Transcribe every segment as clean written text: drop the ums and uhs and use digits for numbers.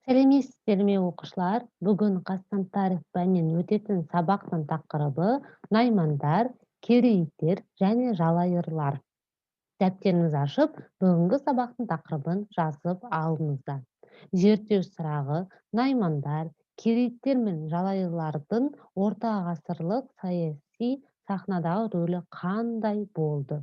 Сәлеметсіздер ме оқушылар? Бүгін Қазақстан тарих пәнінен өтетін сабақтың тақырыбы наймандар, керейіттер және жалайырлар. Дәптеріңізді ашып, бүгінгі сабақтың тақырыбын жазып алыңыздар. Зерттеу сұрағы: наймандар, керейіттер мен жалайырлардың орта ғасырлық саяси сахнадағы рөлі қандай болды?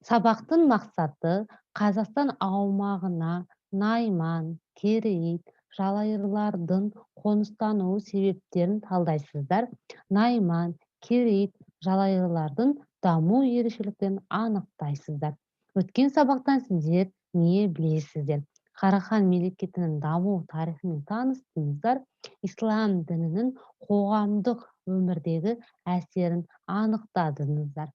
Сабақтың мақсаты: Қазақстан аумағына найман, керейіт, жалайырлардың қоныстану себептерін талдайсыздар. Найман, керейіт, жалайырлардың даму ерекшеліктерін анықтайсыздар. Өткен сабақтан сіздер не білесіздер? Қарахан мемлекетінің даму тарихымен таныстыңыздар. Ислам дінінің қоғамдық өмірдегі әсерін анықтадыңыздар.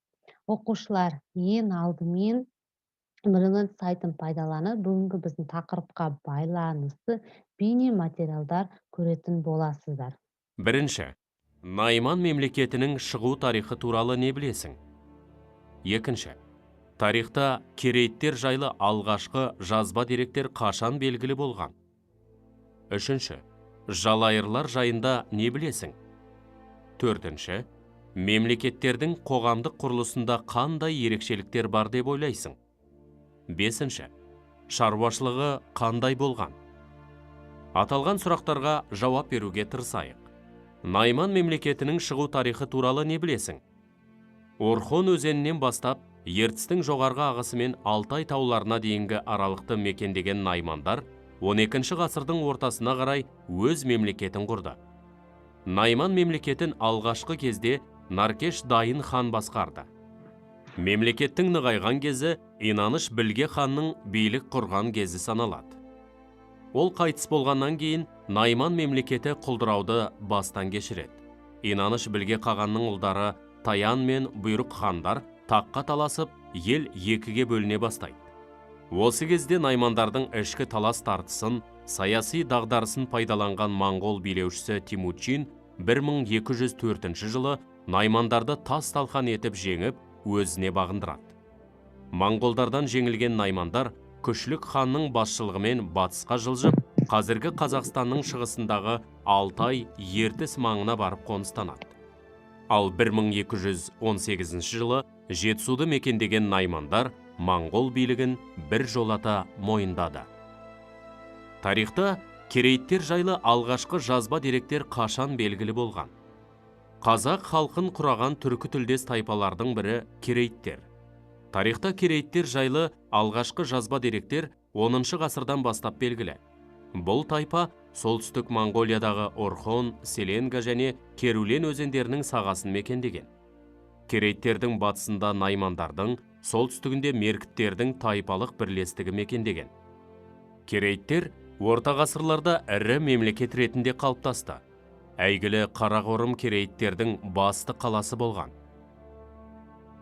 Оқушылар, ең алдымен біріңіз сайтын пайдаланып, бүгінгі біздің тақырыпқа байланысты бейнематериалдар көретін боласыздар. Бірінші, Найман мемлекетінің шығу тарихы туралы не білесің? Екінші, тарихта керейіттер жайлы алғашқы жазба деректер қашан белгілі болған? Үшінші, жалайырлар жайында не білесің? Төртінші, мемлекеттердің қоғамдық құрылысында қандай ерекшеліктер бар деп ойлайсың? Бесінші, шаруашылығы қандай болған? Аталған сұрақтарға жауап беруге тырысайық. Найман мемлекетінің шығу тарихы туралы не білесің? Орхон өзенінен бастап, Ертістің жоғарғы ағысымен Алтай тауларына дейінгі аралықты мекендеген наймандар 12 ғасырдың ортасына қарай өз мемлекетін құрды. Найман мемлекетін алғашқы кезде Наркеш Дайын хан басқарды. Мемлекеттің нығайған кезі Инаныш Білге ханның билік құрған кезі саналады. Ол қайтыс болғаннан кейін Найман мемлекеті құлдырауды бастан кешіреді. Инаныш Білге қағанның ұлдары Таян мен Бұйрық хандар таққа таласып, ел екіге бөліне бастайды. Осы кезде наймандардың ішкі талас тартысын, саяси дағдарысын пайдаланған моңғол билеушісі Темучин 1204 жылы наймандарды тас талқан етіп жеңіп, өзіне бағындырады. Моңғолдардан жеңілген наймандар Күшлік ханның басшылығымен батысқа жылжып, қазіргі Қазақстанның шығысындағы Алтай, Ертіс маңына барып қоныстанады. Ал 1218 жылы Жетісуды мекендеген наймандар моңғол билігін бір жолата мойындады. Тарихта керейіттер жайлы алғашқы жазба деректер қашан белгілі болған? Қазақ халқын құраған түркі тілдес тайпалардың бірі керейіттер. Тарихта керейіттер жайлы алғашқы жазба деректер 10 ғасырдан бастап белгілі. Бұл тайпа солтүстік Монғолиядағы Орхон, Селенга және Керулен өзендерінің сағасын мекендеген. Керейттердің батысында наймандардың, солтүстігінде меркіттердің тайпалық бірлестігі мекендеген. Керейттер орта ғасырларда ірі мемлекет ретінде қалыптасты. Әйгілі Қарақорым керейттердің басты қаласы болған.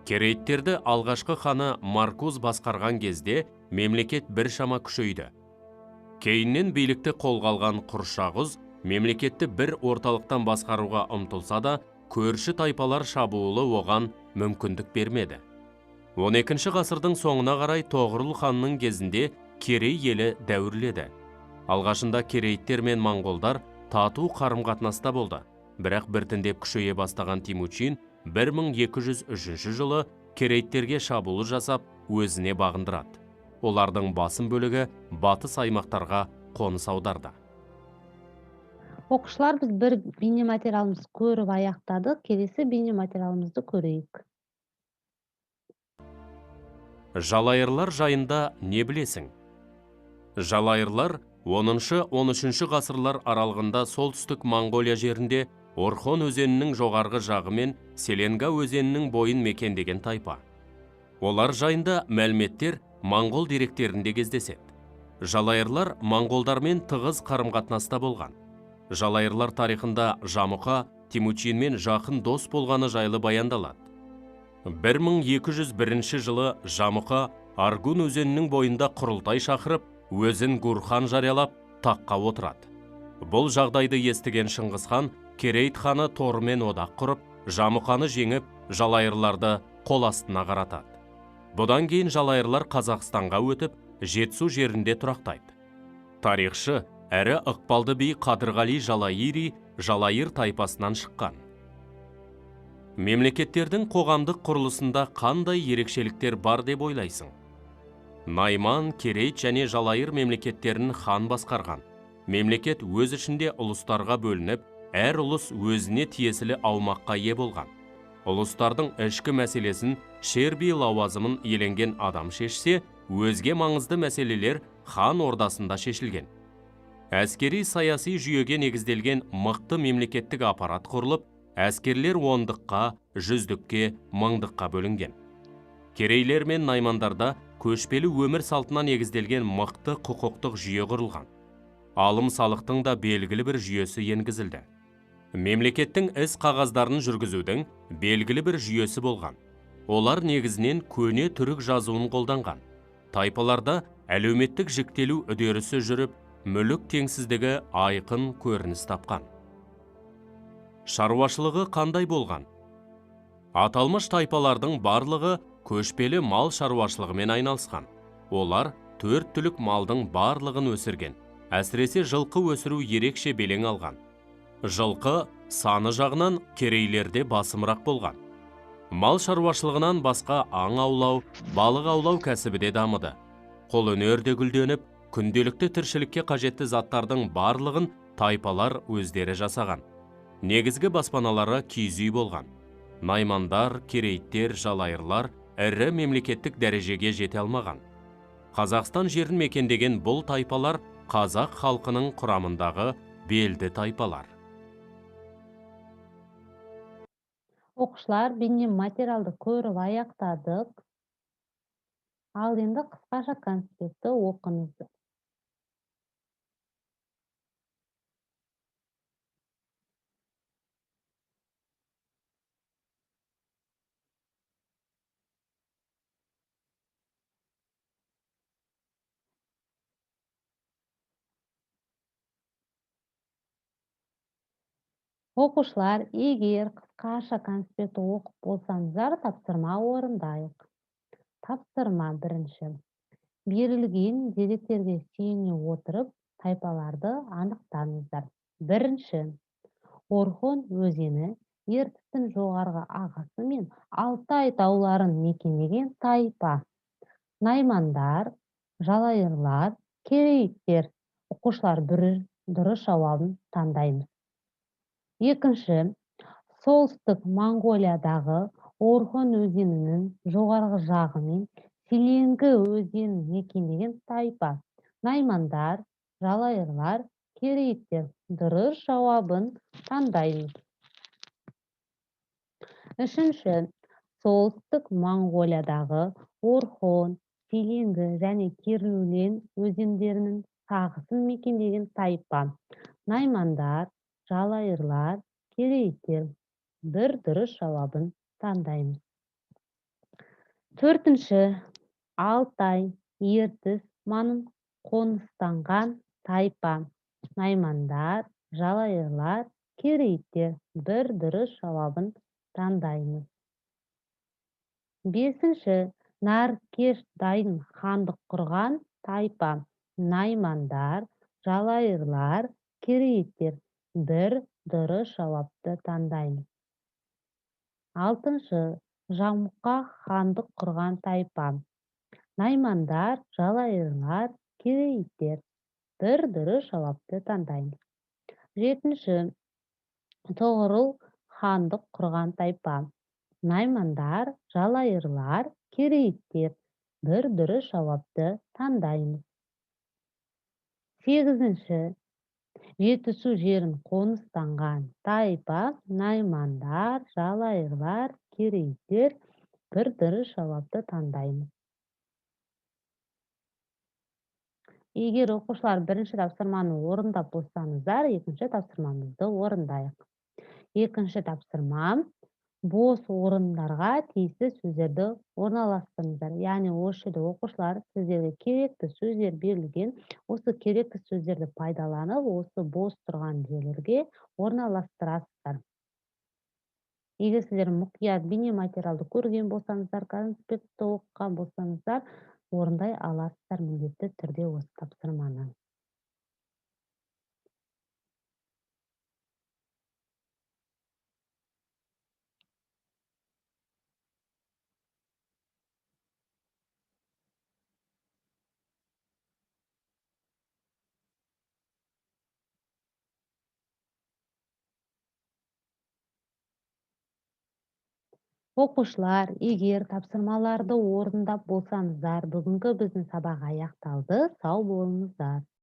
Керейттерді алғашқы ханы Маркуз басқарған кезде мемлекет біршама күшейді. Кейіннен билікті қолға алған Құршағұз мемлекетті бір орталықтан басқаруға ұмтылса да, көрші тайпалар шабуылы оған мүмкіндік бермеді. 12 ғасырдың соңына қарай Тоғырыл ханның кезінде Керей елі дәуірледі. Алғашында керейттер мен моңғолдар тату қарым-қатынаста болды. Бірақ біртіндеп күшейе бастаған Темучин 1203 жылы керейттерге шабуыл жасап, өзіне бағындырады. Олардың басым бөлігі батыс аймақтарға қоныс аударды. Оқушылар, біз бір бейнематериалымызды көріп аяқтадық. Келесі бейнематериалымызды көрейік. Жалайырлар жайында не білесің? Жалайырлар 10-13 ғасырлар аралығында солтүстік Монғолия жерінде Орхон өзенінің жоғарғы жағы мен Селенга өзенінің бойын мекендеген тайпа. Олар жайында мәліметтер моңғол деректерінде кездеседі. Жалайырлар моңғолдармен тығыз қарым-қатынаста болған. Жалайырлар тарихында Жамұқа Темучинмен жақын дос болғаны жайлы баяндалады. 1201 жылы Жамұқа Аргун өзенінің бойында құрылтай шақырып, өзін Гурхан жариялап, таққа отырады. Бұл жағдайды естіген Шыңғыс хан Керейт ханы торымен одақ құрып, Жамұқаны жеңіп, жалайырларды қол астына қаратады. Бұдан кейін жалайырлар Қазақстанға өтіп, Жетісу жерінде тұрақтайды. Тарихшы әрі ықпалды би Қадырғали Жалайыр тайпасынан шыққан. Мемлекеттердің қоғамдық құрылысында қандай ерекшеліктер бар деп ойлайсың? Найман, Керейт және Жалайыр мемлекеттерін хан басқарған. Мемлекет өз ішінде ұлыстарға бөлініп, әр ұлыс өзіне тиесілі аумаққа ие болған. Ұлыстардың ішкі мәселесін шер би лауазымын иеленген адам шешсе, өзге маңызды мәселелер хан ордасында шешілген. Әскери саяси жүйеге негізделген мықты мемлекеттік аппарат құрылып, әскерлер ондыққа, жүздікке, мыңдыққа бөлінген. Керейлер мен наймандарда көшпелі өмір салтына негізделген мықты құқықтық жүйе құрылған. Алым салықтың да белгілі бір жүйесі енгізілді. Мемлекеттің іс қағаздарын жүргізудің белгілі бір жүйесі болған. Олар негізінен көне түрік жазуын қолданған. Тайпаларда әлеуметтік жіктелу үдерісі жүріп, мүлік теңсіздігі айқын көрініс тапқан. Шаруашылығы қандай болған? Аталмыш тайпалардың барлығы көшпелі мал шаруашылығымен айналысқан. Олар 4 түлік малдың барлығын өсірген. Әсіресе жылқы өсіру ерекше белең алған. Жылқы саны жағынан керейлерде басымырақ болған. Мал шаруашылығынан басқа аң аулау, балық аулау кәсібі де дамыды. Қолөнер де гүлденіп, күнделікті тіршілікке қажетті заттардың барлығын тайпалар өздері жасаған. Негізгі баспаналары киіз үй болған. Наймандар, керейттер, жалайырлар ірі мемлекеттік дәрежеге жете алмаған. Қазақстан жерін мекендеген бұл тайпалар қазақ халқының құрамындағы белді тайпалар. Оқушылар, бейне материалды көріп аяқтадық. Ал енді қысқаша конспектті оқыңыздар. Оқушылар, егер қысқаша конспектті оқып болсаңыздар, тапсырма орындайық. Тапсырма бірінші. Берілген деректерге сүйене отырып, тайпаларды анықтаңыздар. Бірінші. Орхон өзені ертістің жоғарғы ағысы мен Алтай тауларын мекендеген тайпа. Наймандар, жалайырлар, керейттер. Оқушылар дұрыс жауабын таңдаймыз. Екінші. Солтүстік Монғолиядағы Орхон өзенінің жоғарғы жағы мен Селенгі өзенін мекендеген тайпа. Наймандар, жалайырлар, керейттер. Дұрыс жауабын таңдаймыз. Үшінші. Солтүстік Монғолиядағы Орхон, Селенгі және Керуен өзендерінің сағасын мекендеген тайпа. Наймандар, жалайырлар, керейттер. Бір дұрыс жауабын таңдаймыз. Төртінші. Алтай, ертіс маңын қоныстанған тайпа. Наймандар, жалайырлар, керейттер. Бір дұрыс жауабын таңдаймыз. Бесінші. Наркеш дайын хандық құрған тайпа. Наймандар, жалайырлар, керейттер. Бір дұрыс жауапты таңдаймыз. Алтыншы. Жамұқа хандық құрған тайпа. Наймандар, жалайырлар, керейттер. Бір дұрыс жауапты таңдаймыз. Жетінші. Тоғырыл хандық құрған тайпа. Наймандар, жалайырлар, керейттер. Бір дұрыс жауапты таңдаймыз. Сегізінші. Жетісу жерін қоныстанған тайпа. Наймандар, жалайырлар, керейттер. Бір дұрыс жауапты таңдаймыз. Егер оқушылар бірінші тапсырманы орындап болсаңыздар, екінші тапсырмамызды орындайық. Екінші тапсырма. Бос орындарға тиісті сөздерді орналастырыңыздар. Яғни осы жерде оқушылар сіздерге керекті сөздер берілген. Осы керекті сөздерді пайдаланып, осы бос тұрған жерлерге орналастырасыздар. Егер сіздер мұқият бейне материалды көрген болсаңыздар, конспектті оқыған болсаңыздар, орындай аласыздар міндетті түрде осы тапсырманы. Оқушылар, егер тапсырмаларды орындап болсаңыздар, бүгінгі біздің сабақ аяқталды. Сау болыңыздар.